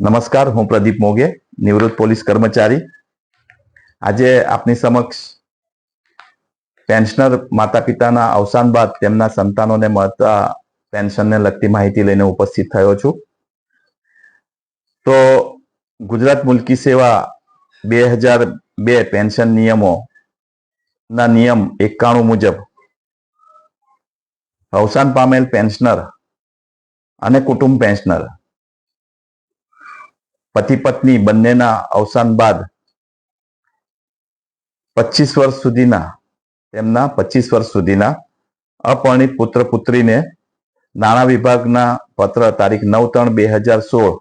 નમસ્કાર, હું પ્રદીપ મોગે, નિવૃત્ત પોલીસ કર્મચારી. આજે આપની સમક્ષ પેન્શનર માતા પિતાના અવસાન બાદ તેમના સંતાનોને મળતા પેન્શનને લગતી માહિતી લઈને ઉપસ્થિત થયો છું. તો ગુજરાત મુલ્કી સેવા 2002 પેન્શન નિયમોના નિયમ 91 મુજબ અવસાન પામેલ પેન્શનર અને કુટુંબ પેન્શનર પતિ પત્ની બંનેના અવસાન બાદ 25 વર્ષ સુધીના અપરિણીત પુત્ર પુત્રીને નાણાં વિભાગના પત્ર તારીખ 9/3/2016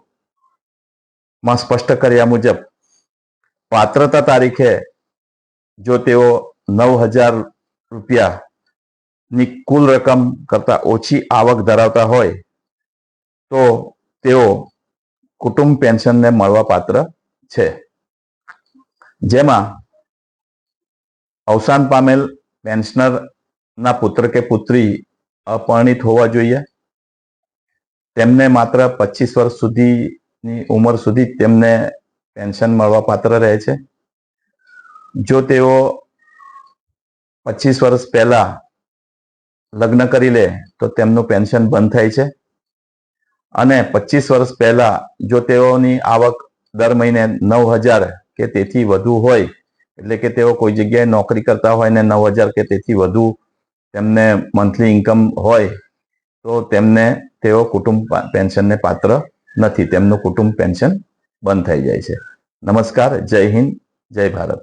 માં સ્પષ્ટ કર્યા મુજબ પાત્રતા તારીખે જો તેઓ 9,000 રૂપિયાની કુલ રકમ કરતા ઓછી આવક ધરાવતા હોય તો તેઓ કુટુંબ પેન્શનને મળવા પાત્ર છે. જેમાં અવસાન પામેલ પેન્શનરના પુત્ર કે પુત્રી અપરિણીત હોવા જોઈએ. તેમને માત્ર 25 વર્ષ સુધીની ઉંમર સુધી તેમને પેન્શન મળવા પાત્ર રહે છે. જો તેઓ 25 વર્ષ પહેલા લગ્ન કરી લે તો તેમનું પેન્શન બંધ થાય છે. અને 25 વર્ષ પહેલા જો તેઓની આવક દર મહિને 9,000 કે તેથી વધુ હોય, એટલે કે તેઓ કોઈ જગ્યાએ નોકરી કરતા હોય ને 9,000 કે તેથી વધુ તેમને મંથલી ઇન્કમ હોય તો તેઓ કુટુંબ પેન્શનને પાત્ર નથી. તેમનું કુટુંબ પેન્શન બંધ થઈ જાય છે. નમસ્કાર, જય હિન્દ, જય ભારત.